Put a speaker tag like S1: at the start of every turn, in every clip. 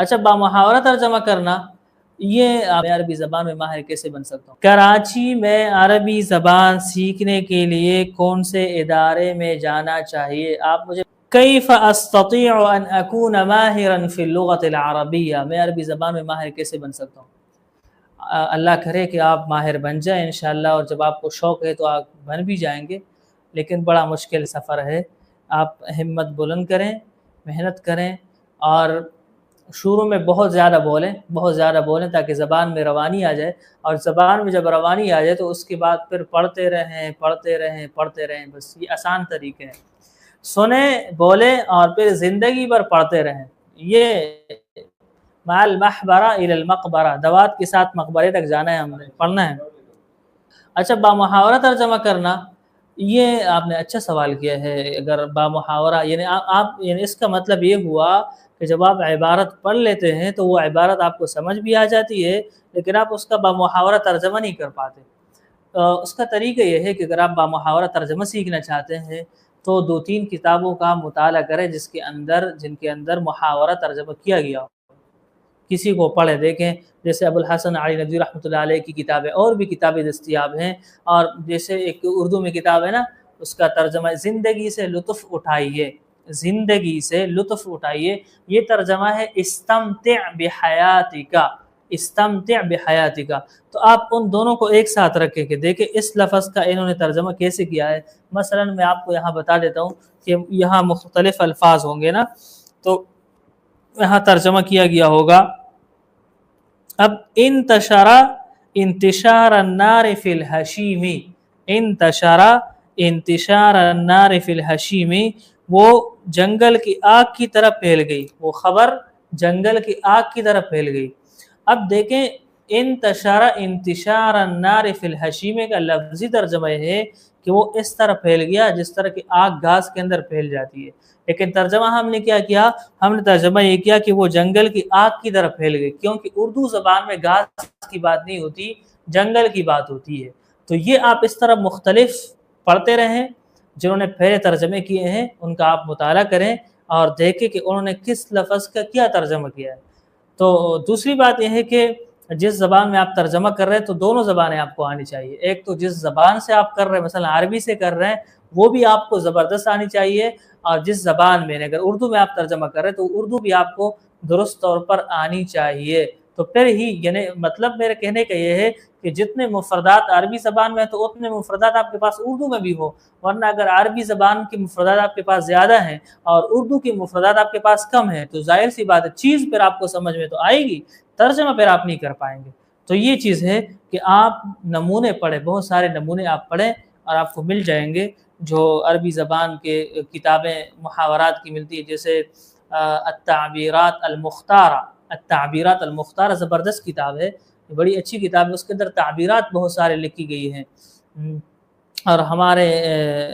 S1: اچھا، بامحاورہ ترجمہ کرنا، یہ آپ عربی زبان میں ماہر کیسے بن سکتا ہوں؟ کراچی میں عربی زبان سیکھنے کے لیے کون سے ادارے میں جانا چاہیے؟ آپ مجھے کیف استطیع ان اکون ماہرا فی اللغۃ العربیہ، میں عربی زبان میں ماہر کیسے بن سکتا ہوں؟ اللہ کرے کہ آپ ماہر بن جائیں انشاءاللہ، اور جب آپ کو شوق ہے تو آپ بن بھی جائیں گے، لیکن بڑا مشکل سفر ہے۔ آپ ہمت بلند کریں، محنت کریں، اور شروع میں بہت زیادہ بولیں تاکہ زبان میں روانی آ جائے، اور زبان میں جب روانی آ جائے تو اس کے بعد پھر پڑھتے رہیں، بس یہ آسان طریقے ہیں۔ سنیں، بولیں، اور پھر زندگی بھر پڑھتے رہیں۔ یہ مع المحبرہ الی المقبرہ، دوات کے ساتھ مقبرے تک جانا ہے، ہم نے پڑھنا ہے۔ اچھا، بامحاورہ ترجمہ کرنا، یہ آپ نے اچھا سوال کیا ہے۔ اگر بامحاورہ یعنی آپ یعنی اس کا مطلب یہ ہوا کہ جب آپ عبارت پڑھ لیتے ہیں تو وہ عبارت آپ کو سمجھ بھی آ جاتی ہے، لیکن آپ اس کا بامحاورہ ترجمہ نہیں کر پاتے۔ اس کا طریقہ یہ ہے کہ اگر آپ بامحاورہ ترجمہ سیکھنا چاہتے ہیں تو 2-3 کتابوں کا مطالعہ کریں جن کے اندر محاورہ ترجمہ کیا گیا ہو، کسی کو پڑھے دیکھیں، جیسے ابو الحسن علی ندوی رحمۃ اللہ علیہ کی کتابیں، اور بھی کتابیں دستیاب ہیں، اور جیسے ایک اردو میں کتاب ہے نا، اس کا ترجمہ زندگی سے لطف اٹھائیے، زندگی سے لطف اٹھائیے، یہ ترجمہ ہے استمتع بحیاتک، استمتع بحیاتک۔ تو آپ ان دونوں کو ایک ساتھ رکھیں کہ دیکھیں اس لفظ کا انہوں نے ترجمہ کیسے کیا ہے۔ مثلا میں آپ کو یہاں بتا دیتا ہوں کہ یہاں مختلف الفاظ ہوں گے نا، تو یہاں ترجمہ کیا گیا ہوگا، اب انتشر انتشار النار فی الحشیم، انتشار انتشار النار فی الحشیم، وہ جنگل کی آگ کی طرف پھیل گئی، وہ خبر جنگل کی آگ کی طرف پھیل گئی۔ اب دیکھیں، انتشار انتشار النار فی الحشیم کا لفظی ترجمہ ہے کہ وہ اس طرح پھیل گیا جس طرح کی آگ گھاس کے اندر پھیل جاتی ہے، لیکن ترجمہ ہم نے کیا کیا؟ ہم نے ترجمہ یہ کیا کہ وہ جنگل کی آگ کی طرف پھیل گئی، کیونکہ اردو زبان میں گھاس کی بات نہیں ہوتی، جنگل کی بات ہوتی ہے۔ تو یہ آپ اس طرح مختلف پڑھتے رہیں، جنہوں نے پہلے ترجمے کیے ہیں ان کا آپ مطالعہ کریں اور دیکھیں کہ انہوں نے کس لفظ کا کیا ترجمہ کیا ہے۔ تو دوسری بات یہ ہے کہ جس زبان میں آپ ترجمہ کر رہے ہیں تو دونوں زبانیں آپ کو آنی چاہیے۔ ایک تو جس زبان سے آپ کر رہے ہیں، مثلا عربی سے کر رہے ہیں، وہ بھی آپ کو زبردست آنی چاہیے، اور جس زبان میں اگر اردو میں آپ ترجمہ کر رہے ہیں تو اردو بھی آپ کو درست طور پر آنی چاہیے۔ تو پھر ہی یعنی مطلب میرے کہنے کا یہ ہے کہ جتنے مفردات عربی زبان میں ہیں تو اتنے مفردات آپ کے پاس اردو میں بھی ہو، ورنہ اگر عربی زبان کی مفردات آپ کے پاس زیادہ ہیں اور اردو کی مفردات آپ کے پاس کم ہیں تو ظاہر سی بات ہے چیز پھر آپ کو سمجھ میں تو آئے گی، ترجمہ پھر آپ نہیں کر پائیں گے۔ تو یہ چیز ہے کہ آپ نمونے پڑھیں، بہت سارے نمونے آپ پڑھیں اور آپ کو مل جائیں گے جو عربی زبان کے کتابیں محاورات کی ملتی ہے، جیسے التعبیرات المختارہ، التعبیرات المختارہ زبردست کتاب ہے، بڑی اچھی کتاب ہے، اس کے اندر تعبیرات بہت سارے لکھی گئی ہیں۔ اور ہمارے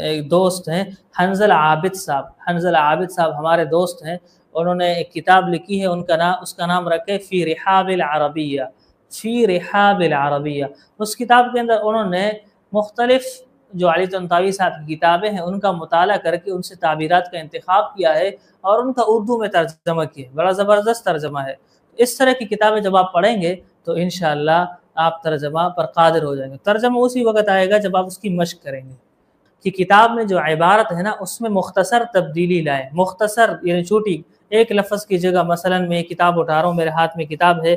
S1: ایک دوست ہیں حنظل عابد صاحب ہمارے دوست ہیں، انہوں نے ایک کتاب لکھی ہے، اس کا نام رکھے فی رحاب العربیہ، فی رحاب العربیہ۔ اس کتاب کے اندر انہوں نے مختلف جو علی طنطاوی صاحب کی کتابیں ہیں ان کا مطالعہ کر کے ان سے تعبیرات کا انتخاب کیا ہے اور ان کا اردو میں ترجمہ کیا ہے، بڑا زبردست ترجمہ ہے۔ اس طرح کی کتابیں جب آپ پڑھیں گے تو انشاءاللہ آپ ترجمہ پر قادر ہو جائیں گے۔ ترجمہ اسی وقت آئے گا جب آپ اس کی مشق کریں گے کہ کتاب میں جو عبارت ہے نا اس میں مختصر تبدیلی لائیں، مختصر یعنی چھوٹی، ایک لفظ کی جگہ مثلا میں ایک کتاب اٹھا رہا ہوں، میرے ہاتھ میں کتاب ہے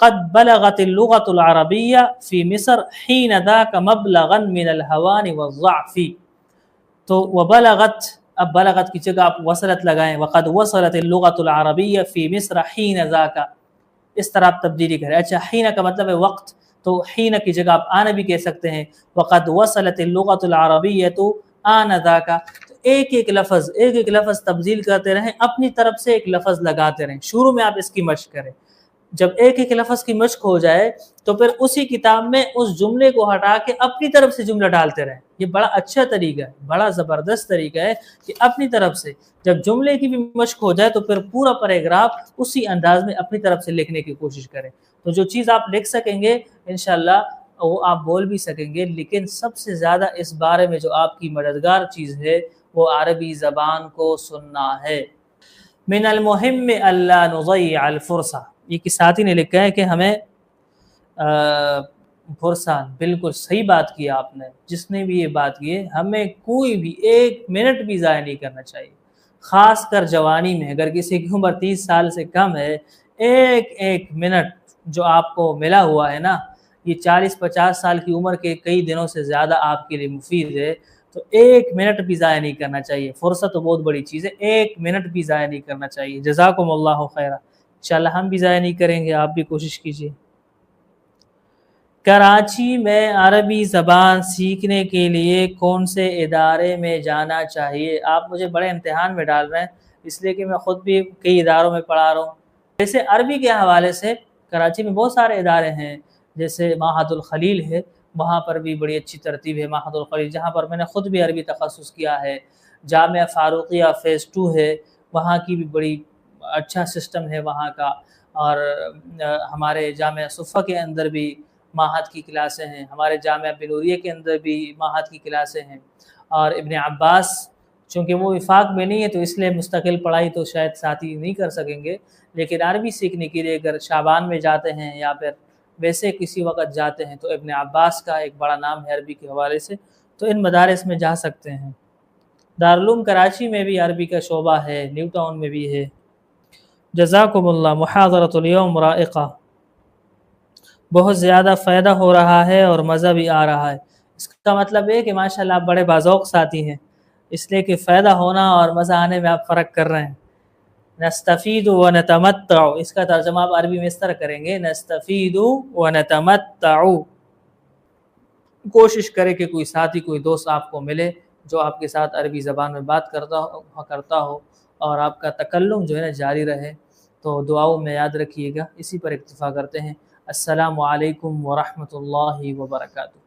S1: قد بلغت اللغة العربية في مصر حين ذاك مبلغا من الهوان والضعف، تو وبلغت، اب بلغت کی جگہ آپ وصلت لگائیں، وقد وصلت اللغة العربية في مصر حين ذاك، اس طرح آپ تبدیلی کریں۔ اچھا، حین کا مطلب ہے وقت، تو حین کی جگہ آپ آن بھی کہہ سکتے ہیں، وقد وصلت اللغة العربية آن ذاک۔ ایک ایک لفظ تبدیل کرتے رہیں، اپنی طرف سے ایک لفظ لگاتے رہیں، شروع میں آپ اس کی مشق کریں۔ جب ایک ایک لفظ کی مشق ہو جائے تو پھر اسی کتاب میں اس جملے کو ہٹا کے اپنی طرف سے جملہ ڈالتے رہیں۔ یہ بڑا اچھا طریقہ ہے، بڑا زبردست طریقہ ہے کہ اپنی طرف سے جب جملے کی بھی مشق ہو جائے تو پھر پورا پیراگراف اسی انداز میں اپنی طرف سے لکھنے کی کوشش کریں۔ تو جو چیز آپ لکھ سکیں گے انشاءاللہ وہ آپ بول بھی سکیں گے، لیکن سب سے زیادہ اس بارے میں جو آپ کی مددگار چیز ہے وہ عربی زبان کو سننا ہے۔ من المهم الا نضيع الفرصہ، یہ کہ ساتھی نے لکھا ہے کہ ہمیں فرصہ، بالکل صحیح بات کی آپ نے، جس نے بھی یہ بات کی ہے، ہمیں کوئی بھی ایک منٹ بھی ضائع نہیں کرنا چاہیے، خاص کر جوانی میں۔ اگر کسی کی عمر 30 سال سے کم ہے، ایک ایک منٹ جو آپ کو ملا ہوا ہے نا، یہ 40-50 سال کی عمر کے کئی دنوں سے زیادہ آپ کے لیے مفید ہے، تو ایک منٹ بھی ضائع نہیں کرنا چاہیے۔ فرصت تو بہت بڑی چیز ہے، ایک منٹ بھی ضائع نہیں کرنا چاہیے۔ جزاکم اللہ خیرہ۔ انشاءاللہ ہم بھی ضائع نہیں کریں گے، آپ بھی کوشش کیجیے۔ کراچی میں عربی زبان سیکھنے کے لیے کون سے ادارے میں جانا چاہیے؟ آپ مجھے بڑے امتحان میں ڈال رہے ہیں، اس لیے کہ میں خود بھی کئی اداروں میں پڑھا رہا ہوں۔ جیسے عربی کے حوالے سے کراچی میں بہت سارے ادارے ہیں، جیسے معہد الخلیل ہے، وہاں پر بھی بڑی اچھی ترتیب ہے معہد الخلیل، جہاں پر میں نے خود بھی عربی تخصص کیا ہے۔ جامعہ فاروقیہ فیز 2 ہے، وہاں کی بھی بڑی اچھا سسٹم ہے وہاں کا۔ اور ہمارے جامعہ صفہ کے اندر بھی معہد کی کلاسیں ہیں، ہمارے جامعہ بنوریہ کے اندر بھی معہد کی کلاسیں ہیں۔ اور ابن عباس چونکہ وہ وفاق میں نہیں ہے تو اس لیے مستقل پڑھائی تو شاید ساتھی نہیں کر سکیں گے، لیکن عربی سیکھنے کے لیے اگر شعبان میں جاتے ہیں یا پھر ویسے کسی وقت جاتے ہیں تو ابن عباس کا ایک بڑا نام ہے عربی کے حوالے سے، تو ان مدارس میں جا سکتے ہیں۔ دارالعلوم کراچی میں بھی عربی کا شعبہ ہے، نیو ٹاؤن میں بھی ہے۔ جزاکم اللہ۔ محاضرۃ اليوم رائقہ، بہت زیادہ فائدہ ہو رہا ہے اور مزہ بھی آ رہا ہے۔ اس کا مطلب ہے کہ ماشاءاللہ آپ بڑے باذوق ساتھی ہیں، اس لیے کہ فائدہ ہونا اور مزہ آنے میں آپ فرق کر رہے ہیں۔ نستفید ونتمتع، اس کا ترجمہ آپ عربی میں اس طرح کریں گے، نستفید ونتمتع۔ کوشش کرے کہ کوئی ساتھی، کوئی دوست آپ کو ملے جو آپ کے ساتھ عربی زبان میں بات کرتا ہو اور آپ کا تکلم جو ہے نا جاری رہے۔ تو دعاؤں میں یاد رکھیے گا، اسی پر اکتفا کرتے ہیں۔ السلام علیکم ورحمۃ اللہ وبرکاتہ۔